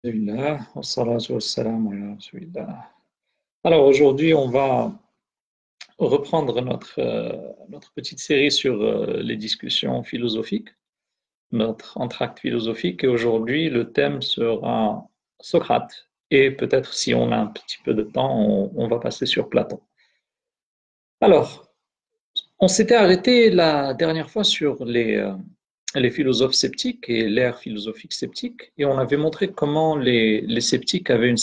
Alhamdulillah, wassalatu wassalamu ala rasulillah. Alors aujourd'hui, on va reprendre notre petite série sur les discussions philosophiques, notre entracte philosophique. Et aujourd'hui, le thème sera Socrate. Et peut-être si on a un petit peu de temps, on va passer sur Platon. Alors, on s'était arrêté la dernière fois sur les philosophes sceptiques et l'ère philosophique sceptique, et on avait montré comment les sceptiques avaient un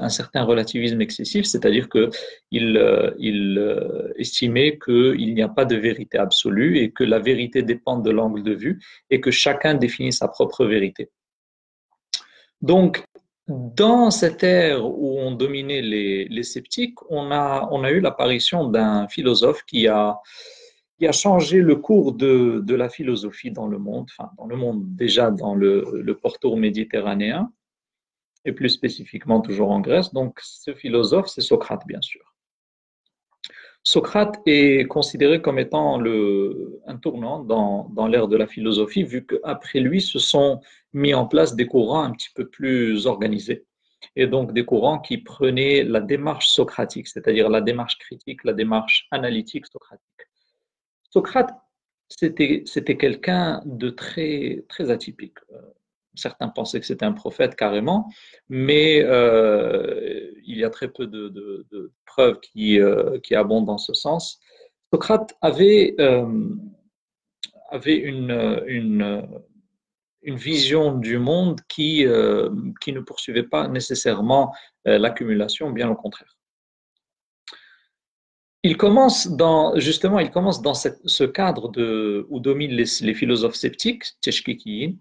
certain relativisme excessif, c'est-à-dire qu'ils estimaient qu'il n'y a pas de vérité absolue et que la vérité dépend de l'angle de vue et que chacun définit sa propre vérité. Donc, dans cette ère où on dominait les sceptiques, on a eu l'apparition d'un philosophe qui a changé le cours de la philosophie dans le monde, enfin dans le monde déjà dans le pourtour méditerranéen, et plus spécifiquement toujours en Grèce. Donc ce philosophe, c'est Socrate, bien sûr. Socrate est considéré comme étant un tournant dans l'ère de la philosophie, vu qu'après lui se sont mis en place des courants un petit peu plus organisés, et donc des courants qui prenaient la démarche socratique, c'est-à-dire la démarche critique, la démarche analytique socratique. Socrate, c'était quelqu'un de très, très atypique. Certains pensaient que c'était un prophète carrément, mais il y a très peu de preuves qui abondent dans ce sens. Socrate avait une vision du monde qui ne poursuivait pas nécessairement l'accumulation, bien au contraire. Justement, il commence dans ce cadre où dominent les philosophes sceptiques, Teshkikiyin,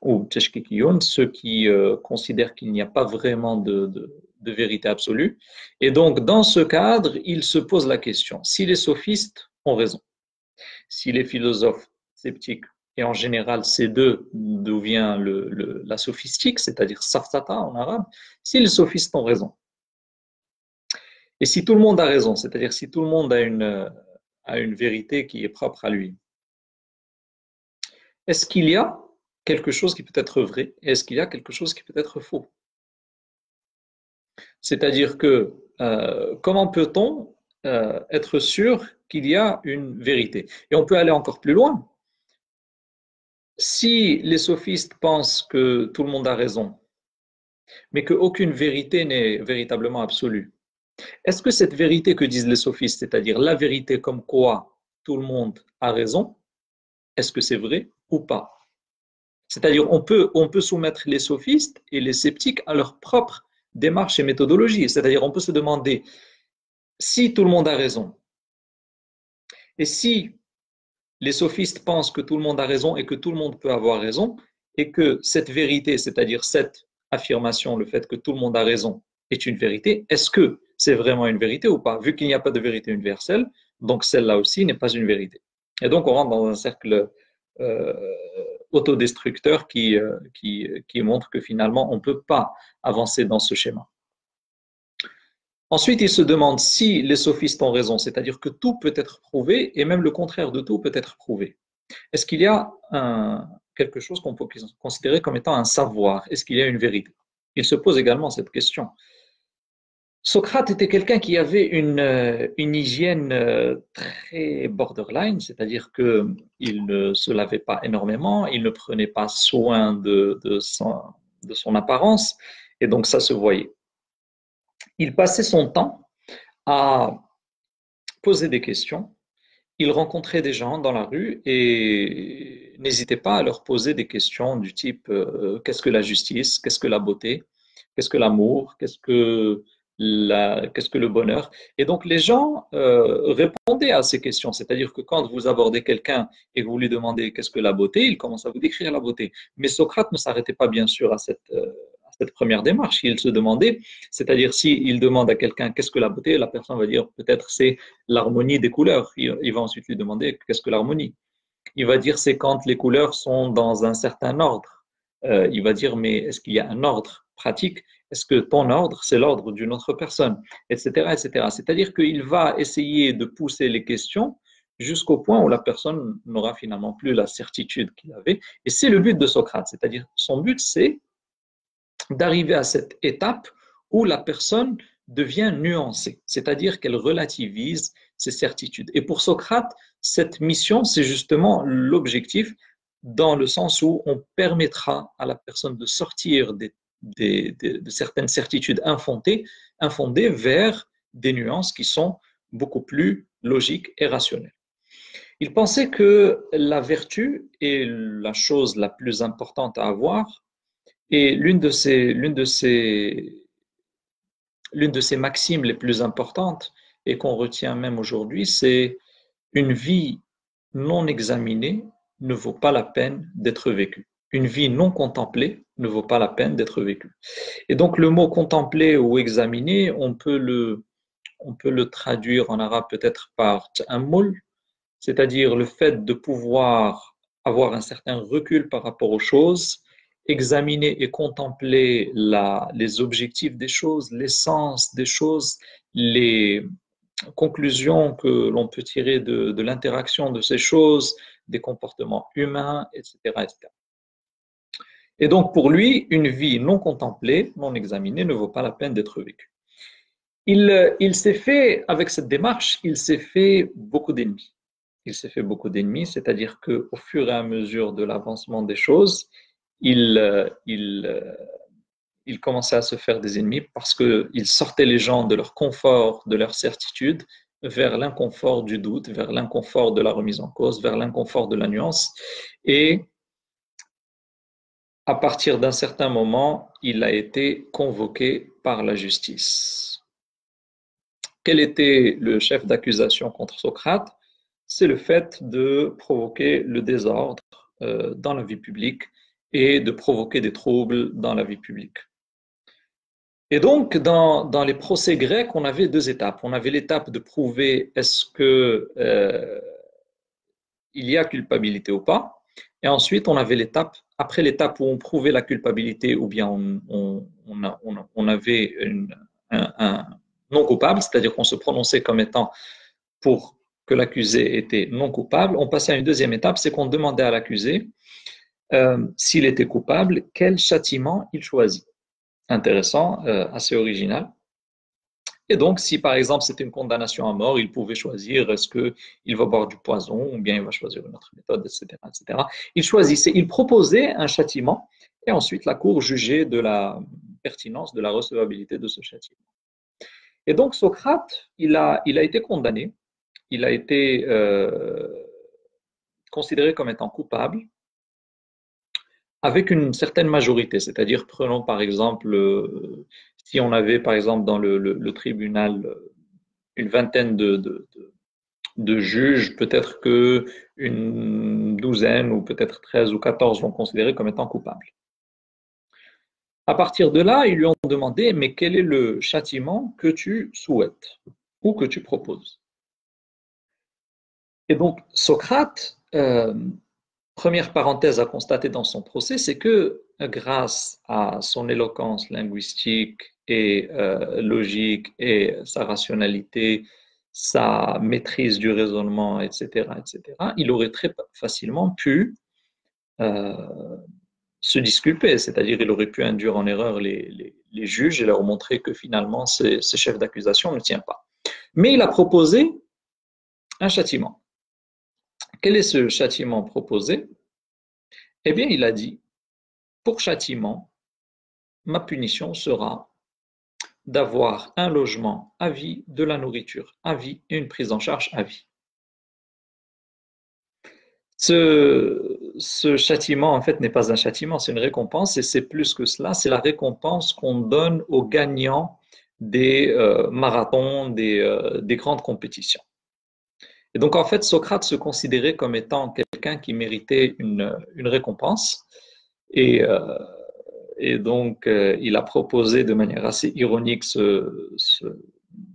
ou Teshkikiyun, ceux qui considèrent qu'il n'y a pas vraiment de vérité absolue. Et donc, dans ce cadre, il se pose la question, si les sophistes ont raison, si les philosophes sceptiques, et en général, c'est d'où vient la sophistique, c'est-à-dire saftata en arabe, si les sophistes ont raison, et si tout le monde a raison, c'est-à-dire si tout le monde a une vérité qui est propre à lui, est-ce qu'il y a quelque chose qui peut être vrai et est-ce qu'il y a quelque chose qui peut être faux? C'est-à-dire que comment peut-on être sûr qu'il y a une vérité? Et on peut aller encore plus loin. Si les sophistes pensent que tout le monde a raison, mais qu'aucune vérité n'est véritablement absolue, est-ce que cette vérité que disent les sophistes, c'est-à-dire la vérité comme quoi tout le monde a raison, est-ce que c'est vrai ou pas? C'est-à-dire on peut soumettre les sophistes et les sceptiques à leur propre démarche et méthodologie. C'est-à-dire on peut se demander si tout le monde a raison et si les sophistes pensent que tout le monde a raison et que tout le monde peut avoir raison et que cette vérité, c'est-à-dire cette affirmation, le fait que tout le monde a raison est une vérité, est-ce que c'est vraiment une vérité ou pas? Vu qu'il n'y a pas de vérité universelle, donc celle-là aussi n'est pas une vérité. Et donc on rentre dans un cercle euh, autodestructeur qui montre que finalement on ne peut pas avancer dans ce schéma. Ensuite, il se demande si les sophistes ont raison, c'est-à-dire que tout peut être prouvé et même le contraire de tout peut être prouvé. Est-ce qu'il y a quelque chose qu'on peut considérer comme étant un savoir? Est-ce qu'il y a une vérité? Il se pose également cette question. Socrate était quelqu'un qui avait une hygiène très borderline, c'est-à-dire qu'il ne se lavait pas énormément, il ne prenait pas soin de son apparence, et donc ça se voyait. Il passait son temps à poser des questions, il rencontrait des gens dans la rue et n'hésitait pas à leur poser des questions du type qu'est-ce que la justice, qu'est-ce que la beauté, qu'est-ce que l'amour, qu'est-ce que le bonheur. Et donc les gens répondaient à ces questions, c'est-à-dire que quand vous abordez quelqu'un et que vous lui demandez qu'est-ce que la beauté, il commence à vous décrire la beauté. Mais Socrate ne s'arrêtait pas bien sûr à cette première démarche. Il se demandait, c'est-à-dire s'il demande à quelqu'un qu'est-ce que la beauté, la personne va dire peut-être c'est l'harmonie des couleurs. Il va ensuite lui demander qu'est-ce que l'harmonie. Il va dire c'est quand les couleurs sont dans un certain ordre. Il va dire mais est-ce qu'il y a un ordre pratique? Est-ce que ton ordre, c'est l'ordre d'une autre personne? Etc. etc. C'est-à-dire qu'il va essayer de pousser les questions jusqu'au point où la personne n'aura finalement plus la certitude qu'il avait. Et c'est le but de Socrate. C'est-à-dire son but, c'est d'arriver à cette étape où la personne devient nuancée, c'est-à-dire qu'elle relativise ses certitudes. Et pour Socrate, cette mission, c'est justement l'objectif, dans le sens où on permettra à la personne de sortir de certaines certitudes infondées vers des nuances qui sont beaucoup plus logiques et rationnelles. Il pensait que la vertu est la chose la plus importante à avoir et l'une de ces maximes les plus importantes et qu'on retient même aujourd'hui, c'est une vie non examinée ne vaut pas la peine d'être vécue. Une vie non contemplée ne vaut pas la peine d'être vécue. Et donc le mot contempler ou examiner, on peut le traduire en arabe peut-être par ta'ammul, c'est-à-dire le fait de pouvoir avoir un certain recul par rapport aux choses, examiner et contempler les objectifs des choses, l'essence des choses, les conclusions que l'on peut tirer de l'interaction de ces choses, des comportements humains, etc., etc. Et donc pour lui, une vie non contemplée, non examinée, ne vaut pas la peine d'être vécue. Il s'est fait, avec cette démarche, il s'est fait beaucoup d'ennemis. Il s'est fait beaucoup d'ennemis, c'est-à-dire qu'au fur et à mesure de l'avancement des choses, il commençait à se faire des ennemis parce qu'il sortait les gens de leur confort, de leur certitude, vers l'inconfort du doute, vers l'inconfort de la remise en cause, vers l'inconfort de la nuance. Et à partir d'un certain moment, il a été convoqué par la justice. Quel était le chef d'accusation contre Socrate? C'est le fait de provoquer le désordre dans la vie publique et de provoquer des troubles dans la vie publique. Et donc, dans les procès grecs, on avait deux étapes. On avait l'étape de prouver est-ce que il y a culpabilité ou pas. Et ensuite, on avait l'étape, après l'étape où on prouvait la culpabilité ou bien on avait un non coupable, c'est-à-dire qu'on se prononçait comme étant pour que l'accusé était non coupable. On passait à une deuxième étape, c'est qu'on demandait à l'accusé s'il était coupable, quel châtiment il choisit. Intéressant, assez original. Et donc, si par exemple c'était une condamnation à mort, il pouvait choisir est-ce qu'il va boire du poison ou bien il va choisir une autre méthode, etc., etc. Il choisissait, il proposait un châtiment et ensuite la Cour jugeait de la pertinence, de la recevabilité de ce châtiment. Et donc Socrate, il a été condamné, il a été considéré comme étant coupable avec une certaine majorité, c'est-à-dire prenons par exemple, si on avait par exemple dans le tribunal une vingtaine de juges, peut-être qu'une douzaine ou peut-être 13 ou 14 l'ont considéré comme étant coupable. À partir de là, ils lui ont demandé, mais quel est le châtiment que tu souhaites ou que tu proposes? Et donc, Socrate, première parenthèse à constater dans son procès, c'est que grâce à son éloquence linguistique et logique et sa rationalité, sa maîtrise du raisonnement, etc., etc., il aurait très facilement pu euh, se disculper, c'est-à-dire il aurait pu induire en erreur les juges et leur montrer que finalement ces chefs d'accusation ne tiennent pas. Mais il a proposé un châtiment. Quel est ce châtiment proposé? Eh bien, il a dit, pour châtiment, ma punition sera d'avoir un logement à vie, de la nourriture à vie et une prise en charge à vie. Ce châtiment, en fait, n'est pas un châtiment, c'est une récompense et c'est plus que cela, c'est la récompense qu'on donne aux gagnants des marathons, des grandes compétitions. Et donc, en fait, Socrate se considérait comme étant quelqu'un qui méritait une récompense et, donc, il a proposé de manière assez ironique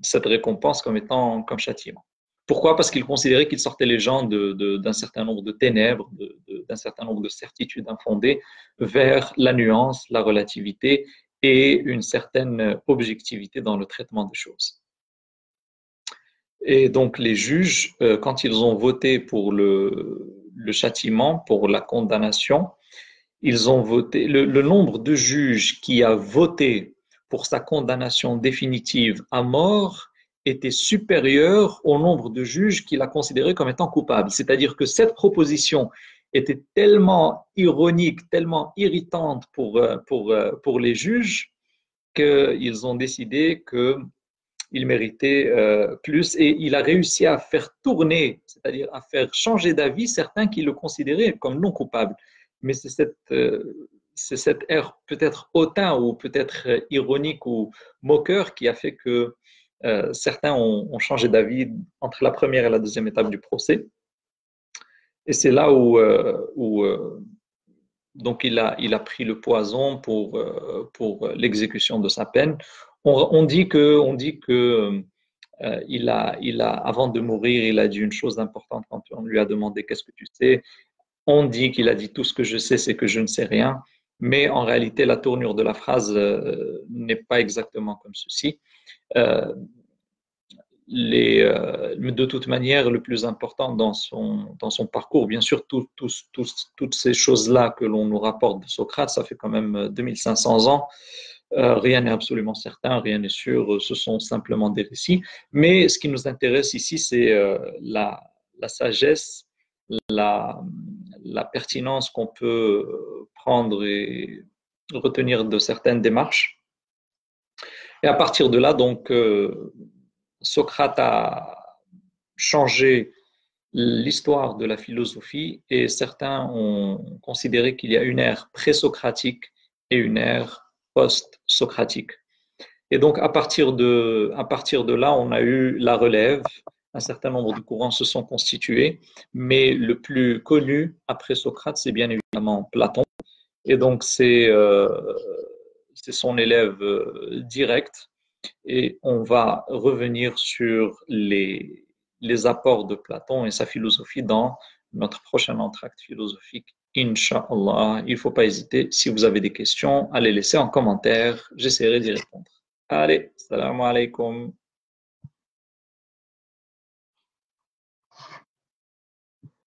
cette récompense comme étant comme châtiment. Pourquoi? Parce qu'il considérait qu'il sortait les gens d'un certain nombre de ténèbres, d'un certain nombre de certitudes infondées vers la nuance, la relativité et une certaine objectivité dans le traitement des choses. Et donc les juges, quand ils ont voté pour le châtiment, pour la condamnation, Ils ont voté, le nombre de juges qui a voté pour sa condamnation définitive à mort était supérieur au nombre de juges qu'il a considéré comme étant coupable. C'est-à-dire que cette proposition était tellement ironique, tellement irritante pour les juges qu'ils ont décidé qu'il méritait plus et il a réussi à faire tourner, c'est-à-dire à faire changer d'avis certains qui le considéraient comme non coupable. Mais c'est cette air peut-être hautain ou peut-être ironique ou moqueur qui a fait que certains ont changé d'avis entre la première et la deuxième étape du procès. Et c'est là où donc il a pris le poison pour l'exécution de sa peine. On dit que avant de mourir, il a dit une chose importante quand on lui a demandé qu'est-ce que tu sais. On dit qu'il a dit tout ce que je sais, c'est que je ne sais rien. Mais en réalité, la tournure de la phrase n'est pas exactement comme ceci. Euh, de toute manière, le plus important dans son parcours, bien sûr, toutes ces choses-là que l'on nous rapporte de Socrate, ça fait quand même 2500 ans. Rien n'est absolument certain, rien n'est sûr, ce sont simplement des récits. Mais ce qui nous intéresse ici, c'est la sagesse, la, la pertinence qu'on peut prendre et retenir de certaines démarches. Et à partir de là, donc, Socrate a changé l'histoire de la philosophie et certains ont considéré qu'il y a une ère pré-socratique et une ère post-socratique. Et donc, à partir de là, on a eu la relève. Un certain nombre de courants se sont constitués, mais le plus connu après Socrate, c'est bien évidemment Platon. Et donc, c'est son élève direct. Et on va revenir sur les apports de Platon et sa philosophie dans notre prochain entracte philosophique. Inch'Allah, il ne faut pas hésiter. Si vous avez des questions, allez laisser en commentaire. J'essaierai d'y répondre. Allez, salam alaikum.